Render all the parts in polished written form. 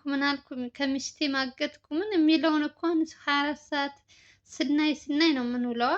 ምን አልኩ ከሚስቴ ማገጥኩ ምን የሚለውን እንኳን 24 ሰዓት ስናይ ነው የምንውለዋ።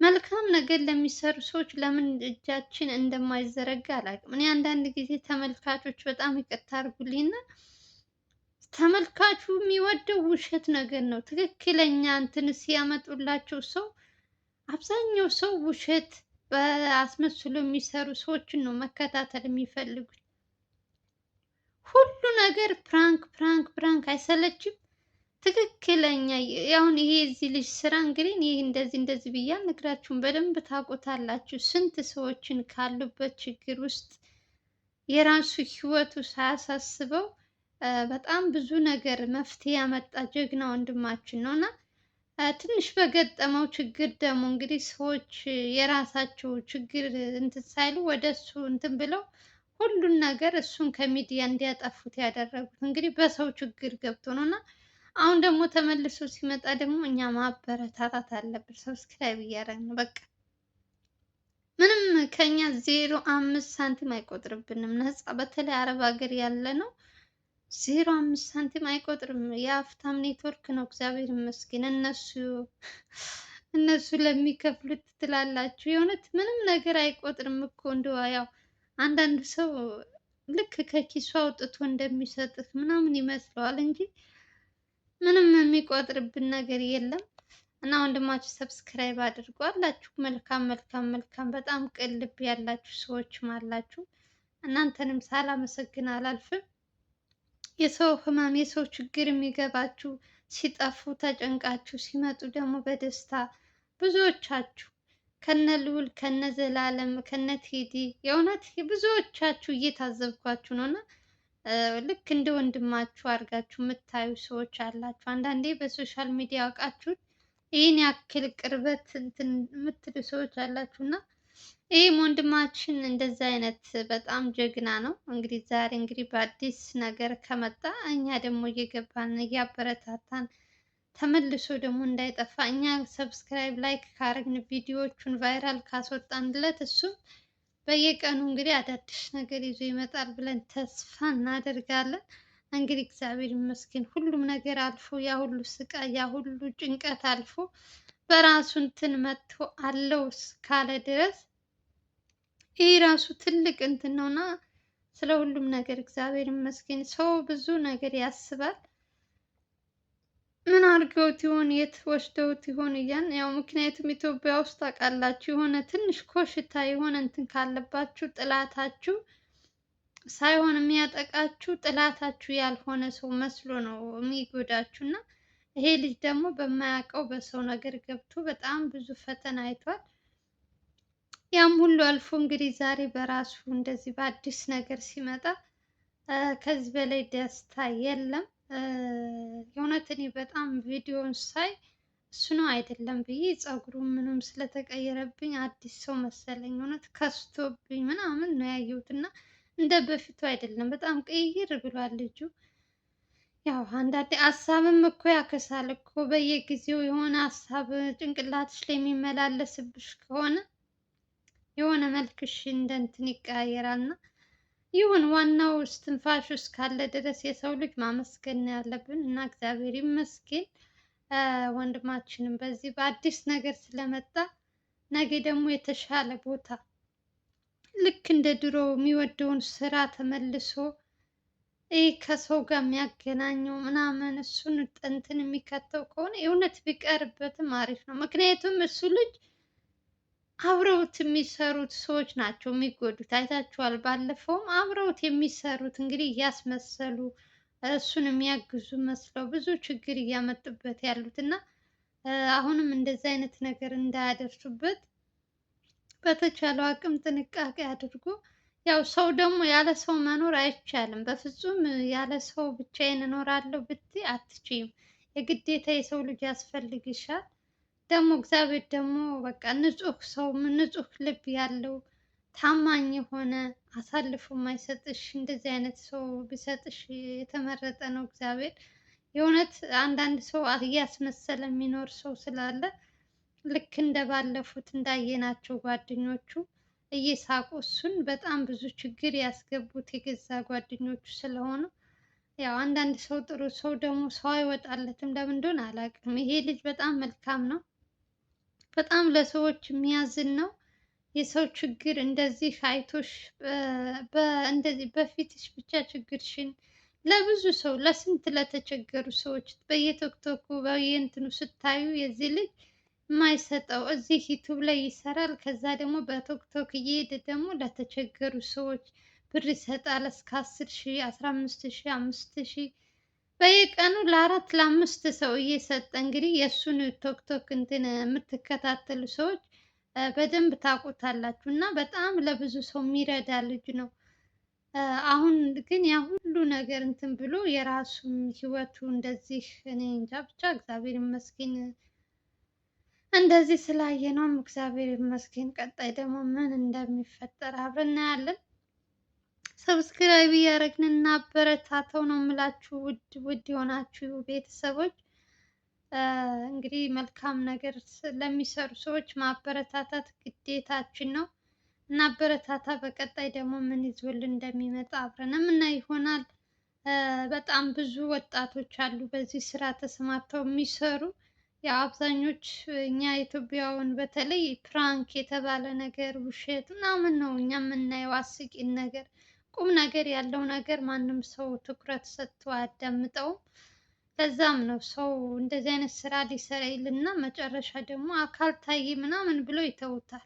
መልካም ነገር ለሚሰሩ ሰዎች ለምን እጃችን እንደማይዘረጋ አላውቅም። እኔ አንዳንድ ጊዜ ተመልካቾች በጣም ይቅርታ አድርጉልኝና ተመልካቹ የሚወደው ውሸት ነገር ነው። ትክክለኛ እንትን ሲያመጡላቸው ሰው አብዛኛው ሰው ውሸት በአስመስሎ የሚሰሩ ሰዎችን ነው መከታተል የሚፈልጉት። ሁሉ ነገር ፕራንክ ፕራንክ ፕራንክ አይሰለችም? ትክክለኛ አሁን ይሄ የዚህ ልጅ ስራ እንግዲህ ይህ እንደዚህ እንደዚህ ብዬ አልነግራችሁም፣ በደንብ ታውቁታላችሁ። ስንት ሰዎችን ካሉበት ችግር ውስጥ የራሱ ህይወቱ ሳያሳስበው በጣም ብዙ ነገር መፍትሄ ያመጣ ጀግና ወንድማችን ነው እና ትንሽ በገጠመው ችግር ደግሞ እንግዲህ ሰዎች የራሳቸው ችግር እንትን ሳይሉ ወደ እሱ እንትን ብለው ሁሉን ነገር እሱን ከሚዲያ እንዲያጠፉት ያደረጉት እንግዲህ በሰው ችግር ገብቶ ነው እና አሁን ደግሞ ተመልሶ ሲመጣ ደግሞ እኛ ማበረታታት አለብን። ሰብስክራይብ እያደረግን በቃ ምንም ከኛ 0.5 ሳንቲም አይቆጥርብንም። ነፃ በተለይ አረብ ሀገር ያለ ነው 0.5 ሳንቲም አይቆጥርም። የሀብታም ኔትወርክ ነው እግዚአብሔር ይመስገን። እነሱ ለሚከፍሉት ትላላችሁ የእውነት ምንም ነገር አይቆጥርም እኮ እንደው ያው አንዳንድ ሰው ልክ ከኪሱ አውጥቶ እንደሚሰጥህ ምናምን ይመስለዋል እንጂ ምንም የሚቆጥርብን ነገር የለም። እና ወንድማችሁ ሰብስክራይብ አድርጉ አላችሁ። መልካም መልካም መልካም በጣም ቅን ልብ ያላችሁ ሰዎችም አላችሁ። እናንተንም ሳላመሰግን አላልፍም። የሰው ህመም የሰው ችግር የሚገባችሁ ሲጠፉ ተጨንቃችሁ ሲመጡ ደግሞ በደስታ ብዙዎቻችሁ ከነ ልዑል ከነ ዘላለም ከነ ቴዲ የእውነት ብዙዎቻችሁ እየታዘብኳችሁ ነው እና ልክ እንደ ወንድማችሁ አድርጋችሁ የምታዩ ሰዎች አላችሁ። አንዳንዴ በሶሻል ሚዲያ አውቃችሁት ይህን ያክል ቅርበት እንትን የምትሉ ሰዎች አላችሁ እና ይህም ወንድማችን እንደዛ አይነት በጣም ጀግና ነው። እንግዲህ ዛሬ እንግዲህ በአዲስ ነገር ከመጣ እኛ ደግሞ እየገባን እያበረታታን ተመልሶ ደግሞ እንዳይጠፋ እኛ ሰብስክራይብ ላይክ ካረግን ቪዲዮዎቹን ቫይራል ካስወጣንለት እሱም በየቀኑ እንግዲህ አዳዲስ ነገር ይዞ ይመጣል ብለን ተስፋ እናደርጋለን። እንግዲህ እግዚአብሔር ይመስገን ሁሉም ነገር አልፎ ያ ሁሉ ስቃይ ያ ሁሉ ጭንቀት አልፎ በራሱ እንትን መጥቶ አለው እስካለ ድረስ ይህ ራሱ ትልቅ እንትን ነውና ስለ ሁሉም ነገር እግዚአብሔር ይመስገን። ሰው ብዙ ነገር ያስባል። ምን አድርገውት ይሆን የት ወስደውት ይሆን እያን ያው ምክንያቱም ኢትዮጵያ ውስጥ ታውቃላችሁ የሆነ ትንሽ ኮሽታ የሆነ እንትን ካለባችሁ ጥላታችሁ ሳይሆን የሚያጠቃችሁ ጥላታችሁ ያልሆነ ሰው መስሎ ነው የሚጎዳችሁ። እና ይሄ ልጅ ደግሞ በማያውቀው በሰው ነገር ገብቶ በጣም ብዙ ፈተና አይቷል። ያም ሁሉ አልፎ እንግዲህ ዛሬ በራሱ እንደዚህ በአዲስ ነገር ሲመጣ ከዚህ በላይ ደስታ የለም። የእውነት እኔ በጣም ቪዲዮን ሳይ እሱ ነው አይደለም ብዬ ፀጉሩ ምንም ስለተቀየረብኝ አዲስ ሰው መሰለኝ። እውነት ከስቶብኝ ምናምን ነው ያየሁት እና እንደ በፊቱ አይደለም። በጣም ቅይር ብሏል ልጁ። ያው አንዳንዴ ሀሳብም እኮ ያከሳል እኮ በየጊዜው የሆነ ሀሳብ ጭንቅላትሽ ላይ የሚመላለስብሽ ከሆነ የሆነ መልክሽ እንደ እንትን ይቀያየራል። እና ይሁን ዋናው እስትንፋሽ እስካለ ድረስ የሰው ልጅ ማመስገን ነው ያለብን እና እግዚአብሔር ይመስገን። ወንድማችንም በዚህ በአዲስ ነገር ስለመጣ ነገ ደግሞ የተሻለ ቦታ ልክ እንደ ድሮ የሚወደውን ስራ ተመልሶ ይህ ከሰው ጋር የሚያገናኘው ምናምን እሱን እንትን የሚከተው ከሆነ የእውነት ቢቀርበትም አሪፍ ነው። ምክንያቱም እሱ ልጅ አብረውት የሚሰሩት ሰዎች ናቸው የሚጎዱት። አይታችኋል። ባለፈውም አብረውት የሚሰሩት እንግዲህ እያስመሰሉ እሱን የሚያግዙ መስለው ብዙ ችግር እያመጡበት ያሉት እና አሁንም እንደዚህ አይነት ነገር እንዳያደርሱበት በተቻለው አቅም ጥንቃቄ አድርጎ ያው ሰው ደግሞ ያለ ሰው መኖር አይቻልም። በፍጹም ያለ ሰው ብቻዬን እኖራለሁ ብትይ አትችይም። የግዴታ የሰው ልጅ ያስፈልግሻል። ደግሞ እግዚአብሔር ደግሞ በቃ ንጹህ ሰው ንጹህ ልብ ያለው ታማኝ የሆነ አሳልፎ የማይሰጥሽ እንደዚህ አይነት ሰው ቢሰጥሽ የተመረጠ ነው እግዚአብሔር። የእውነት አንዳንድ ሰው እያስመሰለ የሚኖር ሰው ስላለ ልክ እንደ ባለፉት እንዳየናቸው ጓደኞቹ እየሳቁ እሱን በጣም ብዙ ችግር ያስገቡት የገዛ ጓደኞቹ ስለሆኑ ያው አንዳንድ ሰው ጥሩ ሰው ደግሞ ሰው አይወጣለትም። ለምን እንደሆነ አላውቅም። ይሄ ልጅ በጣም መልካም ነው። በጣም ለሰዎች የሚያዝን ነው። የሰው ችግር እንደዚህ አይቶሽ እንደዚህ በፊትሽ ብቻ ችግርሽን ለብዙ ሰው ለስንት ለተቸገሩ ሰዎች በየቶክቶኩ በየእንትኑ ስታዩ የዚህ ልጅ የማይሰጠው እዚህ ዩቱብ ላይ ይሰራል። ከዛ ደግሞ በቶክቶክ እየሄደ ደግሞ ለተቸገሩ ሰዎች ብር ይሰጣል። እስከ 10 ሺህ 15 ሺህ 5 ሺህ በየቀኑ ለአራት ለአምስት ሰው እየሰጠ እንግዲህ የእሱን ቶክቶክ እንትን የምትከታተሉ ሰዎች በደንብ ታውቁታላችሁ። እና በጣም ለብዙ ሰው የሚረዳ ልጅ ነው። አሁን ግን ያ ሁሉ ነገር እንትን ብሎ የራሱን ህይወቱ እንደዚህ እኔ እንጃ ብቻ እግዚአብሔር ይመስገን እንደዚህ ስላየ ነው። እግዚአብሔር ይመስገን። ቀጣይ ደግሞ ምን እንደሚፈጠር አብረን እናያለን። ሰብስክራይብ እያደረግን እናበረታተው ነው የምላችሁ ውድ ውድ የሆናችሁ ቤተሰቦች። እንግዲህ መልካም ነገር ለሚሰሩ ሰዎች ማበረታታት ግዴታችን ነው። እናበረታታ። በቀጣይ ደግሞ ምን ይዞልን እንደሚመጣ አብረን የምናይ ይሆናል። በጣም ብዙ ወጣቶች አሉ በዚህ ስራ ተሰማርተው የሚሰሩ። የአብዛኞች እኛ ኢትዮጵያውያን በተለይ ፕራንክ የተባለ ነገር ውሸት ምናምን ነው እኛ የምናየው፣ አስቂኝ ነገር ቁም ነገር ያለው ነገር ማንም ሰው ትኩረት ሰጥቶ አያዳምጠውም። ለዛም ነው ሰው እንደዚህ አይነት ስራ ሊሰራ ይልና መጨረሻ ደግሞ አካል ታየ ምናምን ብሎ ይተውታል።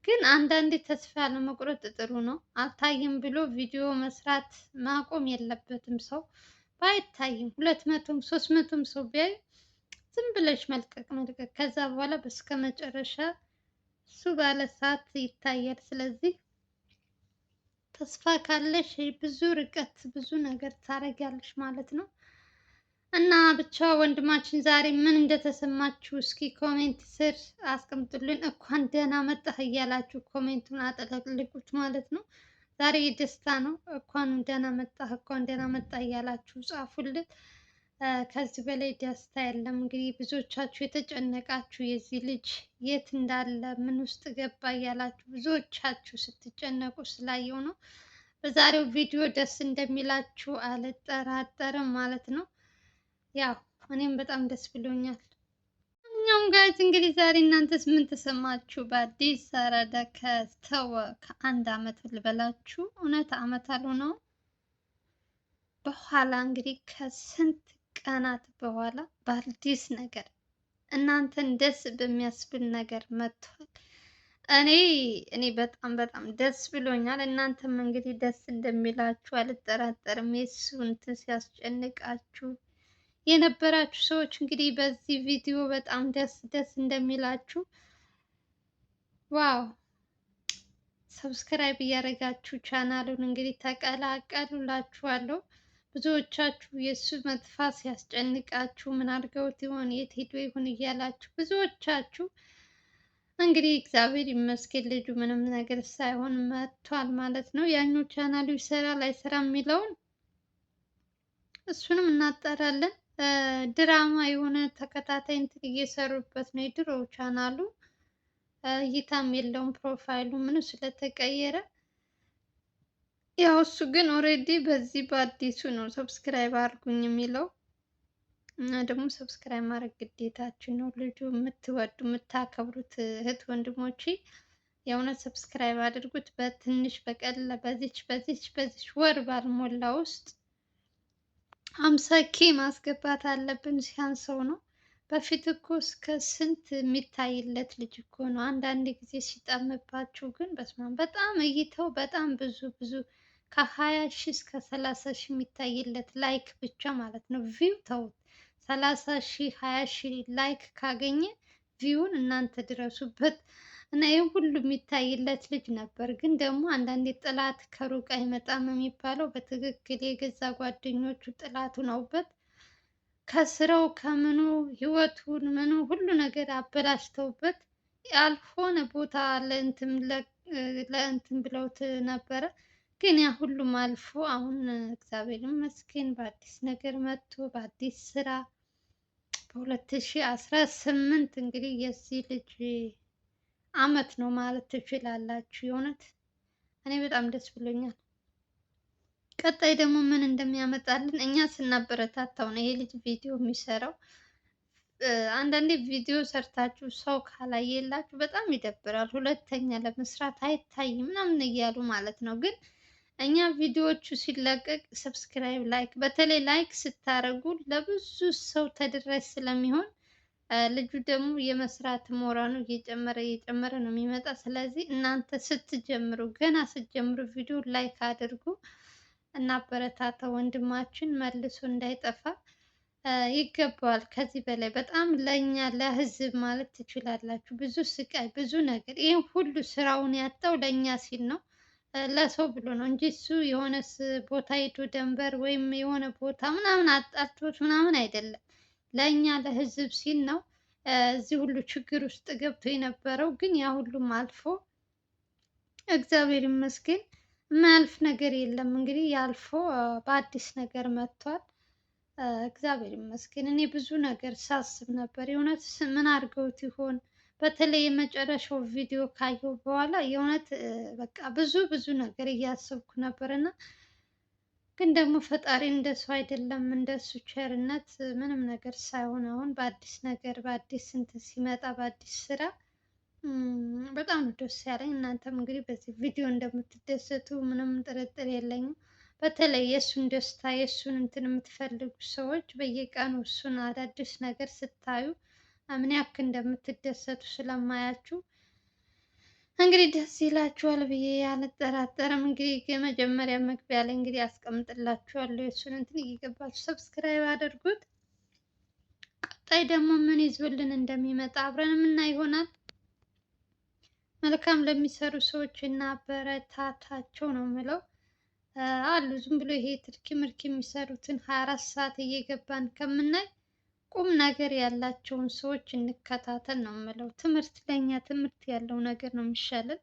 ግን አንዳንዴ ተስፋ ያለመቁረጥ ጥሩ ነው። አልታይም ብሎ ቪዲዮ መስራት ማቆም የለበትም ሰው። ባይታይም 200ም 300ም ሰው ቢያይ ዝም ብለሽ መልቀቅ መልቀቅ። ከዛ በኋላ በስከ መጨረሻ እሱ ባለ ሰዓት ይታያል። ስለዚህ ተስፋ ካለሽ ብዙ ርቀት ብዙ ነገር ታደርጊያለሽ ማለት ነው። እና ብቻ ወንድማችን ዛሬ ምን እንደተሰማችሁ እስኪ ኮሜንት ስር አስቀምጡልን። እንኳን ደህና መጣህ እያላችሁ ኮሜንቱን አጠለቅልቁት ማለት ነው። ዛሬ የደስታ ነው። እንኳን ደህና መጣህ እንኳን ደህና መጣህ እያላችሁ ጻፉልን። ከዚህ በላይ ደስታ የለም። እንግዲህ ብዙዎቻችሁ የተጨነቃችሁ የዚህ ልጅ የት እንዳለ ምን ውስጥ ገባ እያላችሁ ብዙዎቻችሁ ስትጨነቁ ስላየው ነው። በዛሬው ቪዲዮ ደስ እንደሚላችሁ አልጠራጠርም ማለት ነው። ያው እኔም በጣም ደስ ብሎኛል። እኛውም ጋይዝ እንግዲህ ዛሬ እናንተስ ምን ተሰማችሁ? በአዲስ አራዳ ከተወ ከአንድ አመት ልበላችሁ፣ እውነት አመት አልሆነው በኋላ እንግዲህ ከስንት ቀናት በኋላ በአዲስ ነገር እናንተን ደስ በሚያስብል ነገር መጥቷል። እኔ በጣም ደስ ብሎኛል። እናንተም እንግዲህ ደስ እንደሚላችሁ አልጠራጠርም። የሱ እንትን ሲያስጨንቃችሁ የነበራችሁ ሰዎች እንግዲህ በዚህ ቪዲዮ በጣም ደስ እንደሚላችሁ ዋው! ሰብስክራይብ እያደረጋችሁ ቻናሉን እንግዲህ ተቀላቀሉላችኋለሁ። ብዙዎቻችሁ የእሱ መጥፋት ሲያስጨንቃችሁ ምን አድርገውት ይሆን የት ሄዶ ይሆን እያላችሁ ብዙዎቻችሁ እንግዲህ እግዚአብሔር ይመስገን ልጁ ምንም ነገር ሳይሆን መጥቷል ማለት ነው። ያኛው ቻናሉ ይሰራል አይሰራም የሚለውን እሱንም እናጣራለን። ድራማ የሆነ ተከታታይ እንትን እየሰሩበት ነው። የድሮ ቻናሉ እይታም የለውም ፕሮፋይሉ ምኑ ስለተቀየረ ያው እሱ ግን ኦሬዲ በዚህ በአዲሱ ነው ሰብስክራይብ አድርጉኝ የሚለው እና ደግሞ ሰብስክራይብ ማድረግ ግዴታችን ነው። ልጁ የምትወዱ የምታከብሩት እህት ወንድሞቼ የእውነት ሰብስክራይብ አድርጉት። በትንሽ በቀላ በዚች ወር ባልሞላ ውስጥ 50K ማስገባት አለብን። ሲያንሰው ነው። በፊት እኮ እስከ ስንት የሚታይለት ልጅ እኮ ነው። አንዳንድ ጊዜ ሲጠምባችሁ ግን በስማም በጣም እይታው በጣም ብዙ ከ20 ሺህ እስከ 30 ሺህ የሚታይለት ላይክ ብቻ ማለት ነው። ቪው ተውት። 30 ሺህ 20 ሺህ ላይክ ካገኘ ቪውን እናንተ ድረሱበት እና ይህ ሁሉ የሚታይለት ልጅ ነበር። ግን ደግሞ አንዳንዴ ጥላት ከሩቅ አይመጣም የሚባለው በትክክል የገዛ ጓደኞቹ ጥላቱ ነውበት። ከስራው ከምኑ ህይወቱን ምኑ ሁሉ ነገር አበላሽተውበት ያልሆነ ቦታ ለእንትን ብለውት ነበረ። ግን ያ ሁሉም አልፎ አሁን እግዚአብሔር ይመስገን በአዲስ ነገር መጥቶ በአዲስ ስራ በ2018 እንግዲህ የዚህ ልጅ አመት ነው ማለት ትችላላችሁ። የእውነት እኔ በጣም ደስ ብሎኛል። ቀጣይ ደግሞ ምን እንደሚያመጣልን እኛ ስናበረታታው ነው ይሄ ልጅ ቪዲዮ የሚሰራው። አንዳንዴ ቪዲዮ ሰርታችሁ ሰው ካላየላችሁ በጣም ይደብራል። ሁለተኛ ለመስራት አይታይም ምናምን እያሉ ማለት ነው። ግን እኛ ቪዲዮዎቹ ሲለቀቅ ሰብስክራይብ፣ ላይክ በተለይ ላይክ ስታደርጉ ለብዙ ሰው ተደራሽ ስለሚሆን ልጁ ደግሞ የመስራት ሞራኑ እየጨመረ ነው የሚመጣ። ስለዚህ እናንተ ስትጀምሩ ገና ስትጀምሩ ቪዲዮ ላይክ አድርጉ እና አበረታታ ወንድማችን መልሶ እንዳይጠፋ ይገባዋል። ከዚህ በላይ በጣም ለእኛ ለህዝብ ማለት ትችላላችሁ። ብዙ ስቃይ፣ ብዙ ነገር ይህን ሁሉ ስራውን ያጣው ለእኛ ሲል ነው ለሰው ብሎ ነው እንጂ እሱ የሆነ ቦታ ሄዶ ደንበር ወይም የሆነ ቦታ ምናምን አጣርቶት ምናምን አይደለም። ለእኛ ለህዝብ ሲል ነው እዚህ ሁሉ ችግር ውስጥ ገብቶ የነበረው። ግን ያ ሁሉም አልፎ እግዚአብሔር ይመስገን የማያልፍ ነገር የለም። እንግዲህ ያልፎ በአዲስ ነገር መጥቷል። እግዚአብሔር ይመስገን። እኔ ብዙ ነገር ሳስብ ነበር የእውነት ምን አድርገውት ይሆን? በተለይ የመጨረሻው ቪዲዮ ካየሁ በኋላ የእውነት በቃ ብዙ ነገር እያሰብኩ ነበር እና ግን ደግሞ ፈጣሪ እንደሱ አይደለም። እንደሱ ቸርነት ምንም ነገር ሳይሆን አሁን በአዲስ ነገር በአዲስ እንትን ሲመጣ በአዲስ ስራ በጣም ነው ደስ ያለኝ። እናንተም እንግዲህ በዚህ ቪዲዮ እንደምትደሰቱ ምንም ጥርጥር የለኝም። በተለይ የእሱን ደስታ የእሱን እንትን የምትፈልጉ ሰዎች በየቀኑ እሱን አዳዲስ ነገር ስታዩ ምን ያክል እንደምትደሰቱ ስለማያችሁ እንግዲህ ደስ ይላችኋል ብዬ አልጠራጠርም። እንግዲህ የመጀመሪያ መግቢያ ላይ እንግዲህ አስቀምጥላችኋለሁ የእሱን እንትን እየገባችሁ ሰብስክራይብ አድርጉት። ቀጣይ ደግሞ ምን ይዞልን እንደሚመጣ አብረን የምናይ ይሆናል። መልካም ለሚሰሩ ሰዎች እና አበረታታቸው ነው የምለው። አሉ ዝም ብሎ ይሄ ትርኪ ምርኪ የሚሰሩትን 24 ሰዓት እየገባን ከምናይ ቁም ነገር ያላቸውን ሰዎች እንከታተል ነው የምለው። ትምህርት ለኛ ትምህርት ያለው ነገር ነው የሚሻለን።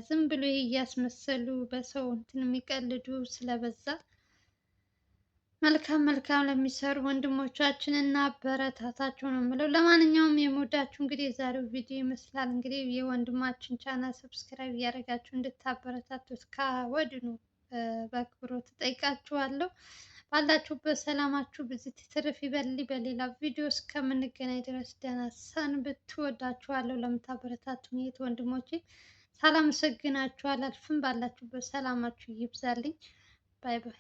ዝም ብሎ ይሄ እያስመሰሉ በሰው እንትን የሚቀልዱ ስለበዛ መልካም ለሚሰሩ ወንድሞቻችን እና አበረታታቸው ነው የምለው። ለማንኛውም የምወዳችሁ እንግዲህ የዛሬው ቪዲዮ ይመስላል። እንግዲህ የወንድማችን ቻናል ሰብስክራይብ እያደረጋችሁ እንድታበረታቱት ከወዲኑ በአክብሮት እጠይቃችኋለሁ። ባላችሁበት ሰላማችሁ ብዙ ትርፍ ይበል። በሌላ ቪዲዮ እስከምንገናኝ ድረስ ደህና ሰንብቱ። እወዳችኋለሁ። ለምታበረታቱኝ የት ወንድሞቼ ሳላመሰግናችሁ አላልፍም። ባላችሁበት ሰላማችሁ ይብዛልኝ። ባይ ባይ።